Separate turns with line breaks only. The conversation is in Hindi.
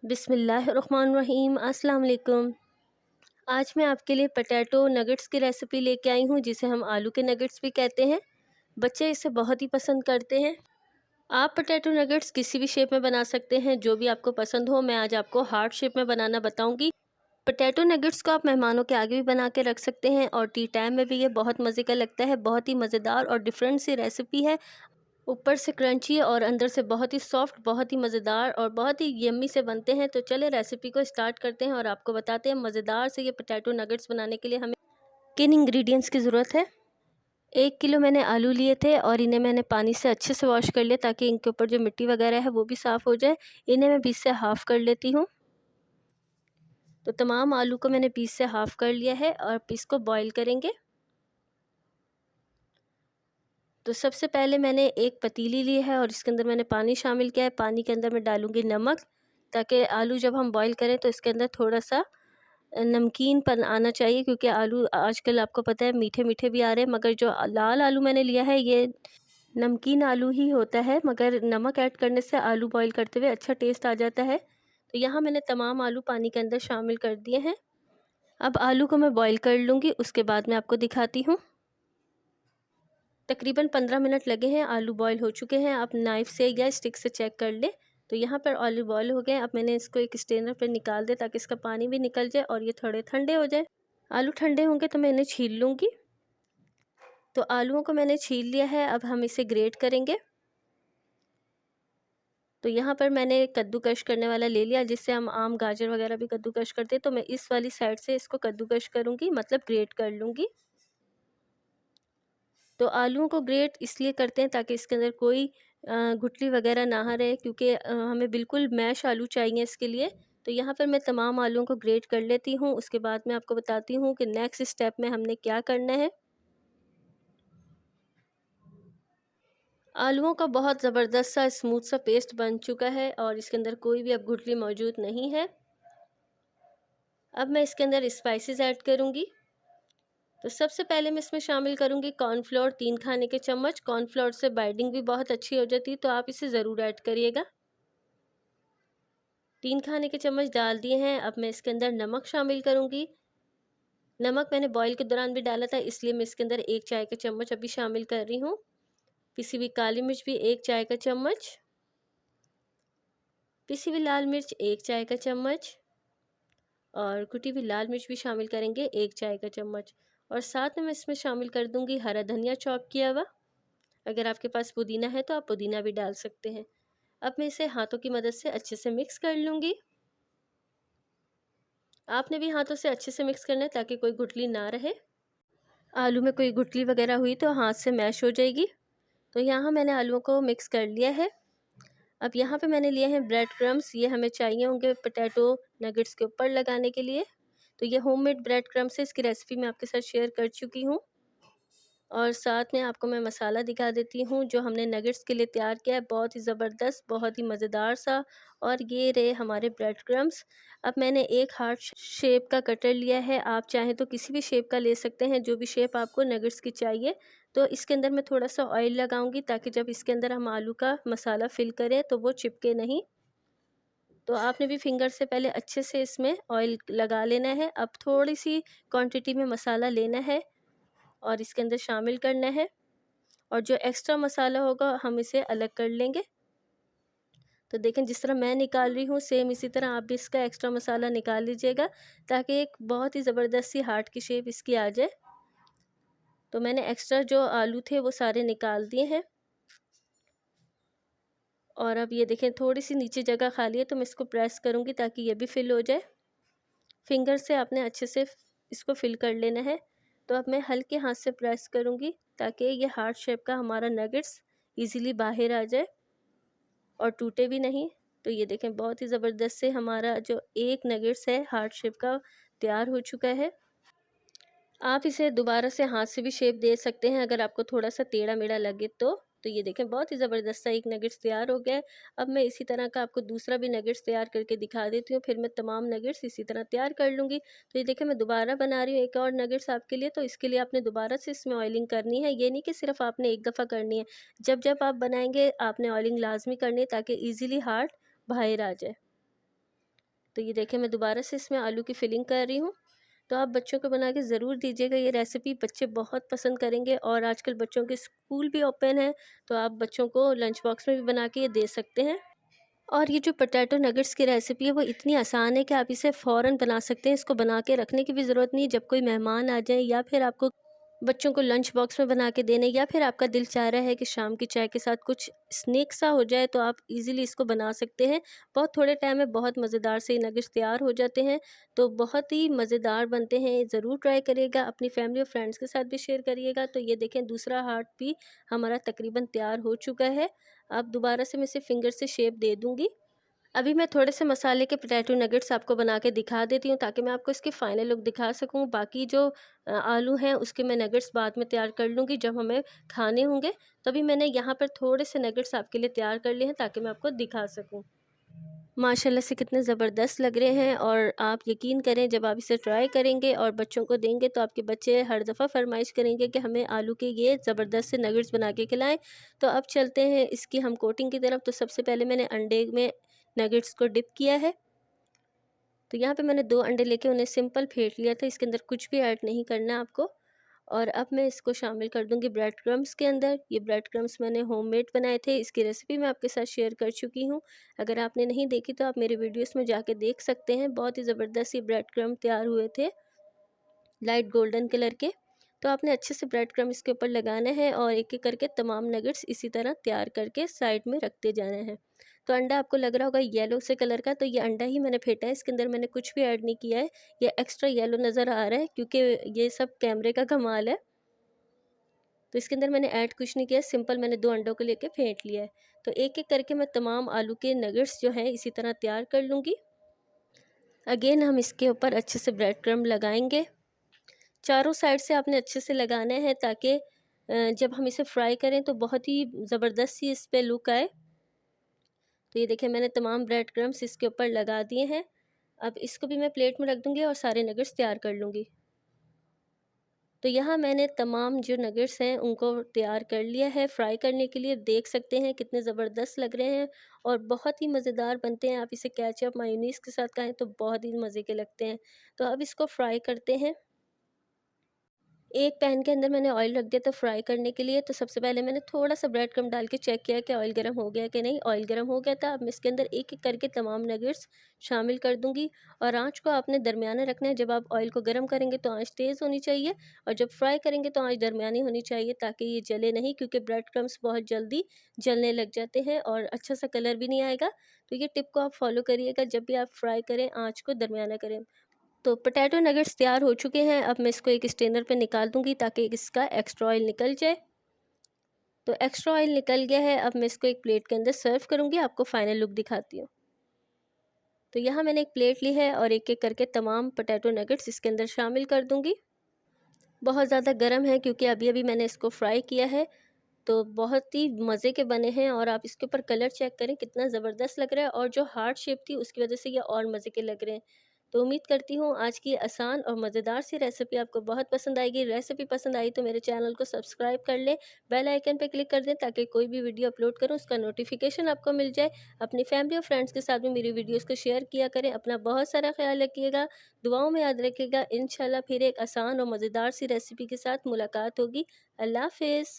बिस्मिल्लाहिर्रहमानिर्रहीम। अस्सलाम वालेकुम। आज मैं आपके लिए पोटैटो नगेट्स की रेसिपी लेके आई हूँ, जिसे हम आलू के नगेट्स भी कहते हैं। बच्चे इसे बहुत ही पसंद करते हैं। आप पोटैटो नगेट्स किसी भी शेप में बना सकते हैं, जो भी आपको पसंद हो। मैं आज आपको हार्ट शेप में बनाना बताऊँगी। पोटैटो नगेट्स को आप मेहमानों के आगे भी बना के रख सकते हैं और टी टाइम में भी ये बहुत मज़े का लगता है। बहुत ही मज़ेदार और डिफरेंट सी रेसिपी है। ऊपर से क्रंची और अंदर से बहुत ही सॉफ्ट, बहुत ही मज़ेदार और बहुत ही यम्मी से बनते हैं। तो चले रेसिपी को स्टार्ट करते हैं और आपको बताते हैं मज़ेदार से ये पोटैटो नगेट्स बनाने के लिए हमें किन इंग्रेडिएंट्स की ज़रूरत है। 1 किलो मैंने आलू लिए थे और इन्हें मैंने पानी से अच्छे से वॉश कर लिया, ताकि इनके ऊपर जो मिट्टी वगैरह है वो भी साफ़ हो जाए। इन्हें मैं बीच से हाफ़ कर लेती हूँ। तो तमाम आलू को मैंने बीच से हाफ़ कर लिया है और इसको बॉयल करेंगे। तो सबसे पहले मैंने एक पतीली ली है और इसके अंदर मैंने पानी शामिल किया है। पानी के अंदर मैं डालूँगी नमक, ताकि आलू जब हम बॉईल करें तो इसके अंदर थोड़ा-सा नमकीनपन आना चाहिए, क्योंकि आलू आजकल आपको पता है मीठे-मीठे भी आ रहे हैं, मगर जो लाल आलू मैंने लिया है ये नमकीन आलू ही होता है, मगर नमक ऐड करने से आलू बॉईल करते हुए अच्छा टेस्ट आ जाता है। तो यहाँ मैंने तमाम आलू पानी के अंदर शामिल कर दिए हैं। अब आलू को मैं बॉईल कर लूँगी, उसके बाद मैं आपको दिखाती हूँ। तकरीबन 15 मिनट लगे हैं, आलू बॉईल हो चुके हैं। आप नाइफ़ से या स्टिक से चेक कर लें। तो यहाँ पर आलू बॉईल हो गए। अब मैंने इसको एक स्ट्रेनर पर निकाल दिया, ताकि इसका पानी भी निकल जाए और ये थोड़े ठंडे हो जाए। आलू ठंडे होंगे तो मैं इन्हें छील लूँगी। तो आलूओं को मैंने छील लिया है, अब हम इसे ग्रेट करेंगे। तो यहाँ पर मैंने कद्दूकश करने वाला ले लिया, जिससे हम आम गाजर वगैरह भी कद्दूकश करते हैं। तो मैं इस वाली साइड से इसको कद्दूकश करूँगी, मतलब ग्रेट कर लूँगी। तो आलूओं को ग्रेट इसलिए करते हैं ताकि इसके अंदर कोई गुठली वगैरह ना रहे, क्योंकि हमें बिल्कुल मैश आलू चाहिए इसके लिए। तो यहाँ पर मैं तमाम आलूओं को ग्रेट कर लेती हूँ। उसके बाद मैं आपको बताती हूँ कि नेक्स्ट स्टेप में हमने क्या करना है। आलूओं का बहुत ज़बरदस्त सा स्मूथ सा पेस्ट बन चुका है और इसके अंदर कोई भी अब गुठली मौजूद नहीं है। अब मैं इसके अंदर स्पाइसेस ऐड करूँगी। तो सबसे पहले मैं इसमें शामिल करूँगी कॉर्नफ्लोर 3 खाने के चम्मच। कॉर्नफ्लोर से बाइंडिंग भी बहुत अच्छी हो जाती है, तो आप इसे ज़रूर ऐड करिएगा। 3 खाने के चम्मच डाल दिए हैं। अब मैं इसके अंदर नमक शामिल करूँगी। नमक मैंने बॉईल के दौरान भी डाला था, इसलिए मैं इसके अंदर 1 चाय का चम्मच अभी शामिल कर रही हूँ। पिसी हुई काली मिर्च भी 1 चाय का चम्मच, पिसी हुई लाल मिर्च 1 चाय का चम्मच और कुटी हुई लाल मिर्च भी शामिल करेंगे 1 चाय का चम्मच। और साथ में मैं इसमें शामिल कर दूँगी हरा धनिया चॉप किया हुआ। अगर आपके पास पुदीना है तो आप पुदीना भी डाल सकते हैं। अब मैं इसे हाथों की मदद से अच्छे से मिक्स कर लूँगी। आपने भी हाथों से अच्छे से मिक्स करना है, ताकि कोई गुठली ना रहे। आलू में कोई गुठली वगैरह हुई तो हाथ से मैश हो जाएगी। तो यहाँ मैंने आलूओं को मिक्स कर लिया है। अब यहाँ पे मैंने लिए हैं ब्रेड क्रम्स। ये हमें चाहिए होंगे पोटैटो नगेट्स के ऊपर लगाने के लिए। तो ये होममेड ब्रेड क्रम्स है, इसकी रेसिपी मैं आपके साथ शेयर कर चुकी हूँ। और साथ में आपको मैं मसाला दिखा देती हूँ जो हमने नगेट्स के लिए तैयार किया है। बहुत ही ज़बरदस्त, बहुत ही मज़ेदार सा। और ये रहे हमारे ब्रेड क्रम्स। अब मैंने एक हार्ट शेप का कटर लिया है। आप चाहें तो किसी भी शेप का ले सकते हैं, जो भी शेप आपको नगेट्स की चाहिए। तो इसके अंदर मैं थोड़ा सा ऑयल लगाऊंगी, ताकि जब इसके अंदर हम आलू का मसाला फिल करें तो वो चिपके नहीं। तो आपने भी फिंगर से पहले अच्छे से इसमें ऑयल लगा लेना है। अब थोड़ी सी क्वांटिटी में मसाला लेना है और इसके अंदर शामिल करना है, और जो एक्स्ट्रा मसाला होगा हम इसे अलग कर लेंगे। तो देखें, जिस तरह मैं निकाल रही हूँ सेम इसी तरह आप भी इसका एक्स्ट्रा मसाला निकाल लीजिएगा, ताकि एक बहुत ही ज़बरदस्त सी हार्ट की शेप इसकी आ जाए। तो मैंने एक्स्ट्रा जो आलू थे वो सारे निकाल दिए हैं। और अब ये देखें, थोड़ी सी नीचे जगह खाली है, तो मैं इसको प्रेस करूँगी ताकि ये भी फिल हो जाए। फिंगर से आपने अच्छे से इसको फिल कर लेना है। तो अब मैं हल्के हाथ से प्रेस करूँगी, ताकि ये हार्ट शेप का हमारा नगेट्स इजीली बाहर आ जाए और टूटे भी नहीं। तो ये देखें, बहुत ही ज़बरदस्त से हमारा जो एक नगेट्स है हार्ट शेप का तैयार हो चुका है। आप इसे दोबारा से हाथ से भी शेप दे सकते हैं, अगर आपको थोड़ा सा टेढ़ा मेढ़ा लगे तो। तो ये देखें, बहुत ही ज़बरदस्त सा एक नगेट्स तैयार हो गया है। अब मैं इसी तरह का आपको दूसरा भी नगेट्स तैयार करके दिखा देती हूँ, फिर मैं तमाम नगेट्स इसी तरह तैयार कर लूँगी। तो ये देखें, मैं दोबारा बना रही हूँ एक और नगेट्स आपके लिए। तो इसके लिए आपने दोबारा से इसमें ऑयलिंग करनी है। ये नहीं कि सिर्फ आपने एक दफ़ा करनी है, जब जब आप बनाएंगे आपने ऑयलिंग लाजमी करनी है, ताकि ईज़िली हार्ट बाहर आ जाए। तो ये देखिए मैं दोबारा से इसमें आलू की फिलिंग कर रही हूँ। तो आप बच्चों को बना के ज़रूर दीजिएगा, ये रेसिपी बच्चे बहुत पसंद करेंगे। और आजकल बच्चों के स्कूल भी ओपन है, तो आप बच्चों को लंच बॉक्स में भी बना के ये दे सकते हैं। और ये जो पोटैटो नगेट्स की रेसिपी है वो इतनी आसान है कि आप इसे फ़ौरन बना सकते हैं। इसको बना के रखने की भी ज़रूरत नहीं है। जब कोई मेहमान आ जाए या फिर आपको बच्चों को लंच बॉक्स में बना के देने, या फिर आपका दिल चाह रहा है कि शाम की चाय के साथ कुछ स्नैक सा हो जाए, तो आप इजीली इसको बना सकते हैं। बहुत थोड़े टाइम में बहुत मज़ेदार से ये नगेट्स तैयार हो जाते हैं। तो बहुत ही मज़ेदार बनते हैं, ज़रूर ट्राई करिएगा। अपनी फैमिली और फ्रेंड्स के साथ भी शेयर करिएगा। तो ये देखें दूसरा हार्ट भी हमारा तकरीबन तैयार हो चुका है। अब दोबारा से मैं इसे फिंगर से शेप दे दूँगी। अभी मैं थोड़े से मसाले के पोटैटो नगेट्स आपको बना के दिखा देती हूँ, ताकि मैं आपको इसकी फ़ाइनल लुक दिखा सकूँ। बाकी जो आलू हैं उसके मैं नगेट्स बाद में तैयार कर लूँगी, जब हमें खाने होंगे। तो अभी मैंने यहाँ पर थोड़े से नगेट्स आपके लिए तैयार कर लिए हैं, ताकि मैं आपको दिखा सकूँ। माशाल्लाह से कितने ज़बरदस्त लग रहे हैं। और आप यकीन करें, जब आप इसे ट्राई करेंगे और बच्चों को देंगे, तो आपके बच्चे हर दफ़ा फ़रमाइश करेंगे कि हमें आलू के ये ज़बरदस्त से नगेट्स बना के खिलाएँ। तो अब चलते हैं इसकी हम कोटिंग की तरफ। तो सबसे पहले मैंने अंडे में नगेट्स को डिप किया है। तो यहाँ पे मैंने 2 अंडे लेके उन्हें सिंपल फेंट लिया था, इसके अंदर कुछ भी ऐड नहीं करना आपको। और अब मैं इसको शामिल कर दूँगी ब्रेड क्रम्स के अंदर। ये ब्रेड क्रम्स मैंने होममेड बनाए थे, इसकी रेसिपी मैं आपके साथ शेयर कर चुकी हूँ। अगर आपने नहीं देखी तो आप मेरे वीडियोस में जाके देख सकते हैं। बहुत ही ज़बरदस्त ये ब्रेड क्रम्ब तैयार हुए थे, लाइट गोल्डन कलर के। तो आपने अच्छे से ब्रेड क्रम्ब इसके ऊपर लगाना है, और एक-एक करके तमाम नगेट्स इसी तरह तैयार करके साइड में रखते जाना है। तो अंडा आपको लग रहा होगा येलो से कलर का, तो ये अंडा ही मैंने फेंटा है, इसके अंदर मैंने कुछ भी ऐड नहीं किया है। ये एक्स्ट्रा येलो नज़र आ रहा है, क्योंकि ये सब कैमरे का कमाल है। तो इसके अंदर मैंने ऐड कुछ नहीं किया, सिंपल मैंने 2 अंडों को लेके फेंट लिया है। तो एक-एक करके मैं तमाम आलू के नगेट्स जो हैं इसी तरह तैयार कर लूँगी। अगेन हम इसके ऊपर अच्छे से ब्रेड क्रम्ब लगाएँगे। चारों साइड से आपने अच्छे से लगाना है, ताकि जब हम इसे फ्राई करें तो बहुत ही ज़बरदस्त सी इस पे लुक आए। तो ये देखिए मैंने तमाम ब्रेड क्रम्ब्स इसके ऊपर लगा दिए हैं। अब इसको भी मैं प्लेट में रख दूँगी और सारे नगेट्स तैयार कर लूँगी। तो यहाँ मैंने तमाम जो नगेट्स हैं उनको तैयार कर लिया है फ्राई करने के लिए। देख सकते हैं कितने ज़बरदस्त लग रहे हैं और बहुत ही मज़ेदार बनते हैं। आप इसे केचप मायोनीज़ के साथ खाएँ तो बहुत ही मज़े के लगते हैं। तो अब इसको फ्राई करते हैं। एक पैन के अंदर मैंने ऑयल रख दिया था फ्राई करने के लिए। तो सबसे पहले मैंने थोड़ा-सा ब्रेड क्रम्ब डाल के चेक किया कि ऑयल गर्म हो गया कि नहीं। ऑयल गर्म हो गया था। अब मैं इसके अंदर एक-एक करके तमाम नगेट्स शामिल कर दूँगी, और आँच को आपने दरमियाना रखना है। जब आप ऑयल को गर्म करेंगे तो आँच तेज़ होनी चाहिए, और जब फ्राई करेंगे तो आँच दरमियानी होनी चाहिए, ताकि ये जले नहीं, क्योंकि ब्रेड क्रम्ब्स बहुत जल्दी जलने लग जाते हैं और अच्छा-सा कलर भी नहीं आएगा। तो ये टिप को आप फ़ॉलो करिएगा, जब भी आप फ्राई करें आँच को दरमियाना करें। तो पोटैटो नगेट्स तैयार हो चुके हैं। अब मैं इसको एक स्ट्रेनर पे निकाल दूँगी, ताकि इसका एक्स्ट्रा ऑयल निकल जाए। तो एक्स्ट्रा ऑयल निकल गया है। अब मैं इसको एक प्लेट के अंदर सर्व करूँगी, आपको फाइनल लुक दिखाती हूँ। तो यहाँ मैंने एक प्लेट ली है और एक-एक करके तमाम पोटैटो नगेट्स इसके अंदर शामिल कर दूँगी। बहुत ज़्यादा गर्म है, क्योंकि अभी-अभी मैंने इसको फ्राई किया है। तो बहुत ही मज़े के बने हैं, और आप इसके ऊपर कलर चेक करें कितना ज़बरदस्त लग रहा है, और जो हार्ट शेप थी उसकी वजह से ये और मज़े के लग रहे हैं। तो उम्मीद करती हूँ आज की आसान और मज़ेदार सी रेसिपी आपको बहुत पसंद आएगी। रेसिपी पसंद आई तो मेरे चैनल को सब्सक्राइब कर लें, बेल आइकन पे क्लिक कर दें, ताकि कोई भी वीडियो अपलोड करूँ उसका नोटिफिकेशन आपको मिल जाए। अपनी फैमिली और फ्रेंड्स के साथ भी मेरी वीडियोज़ को शेयर किया करें। अपना बहुत सारा ख्याल रखिएगा, दुआओं में याद रखिएगा। इंशाल्लाह फिर एक आसान और मज़ेदार सी रेसिपी के साथ मुलाकात होगी। अल्लाह हाफ़िज़।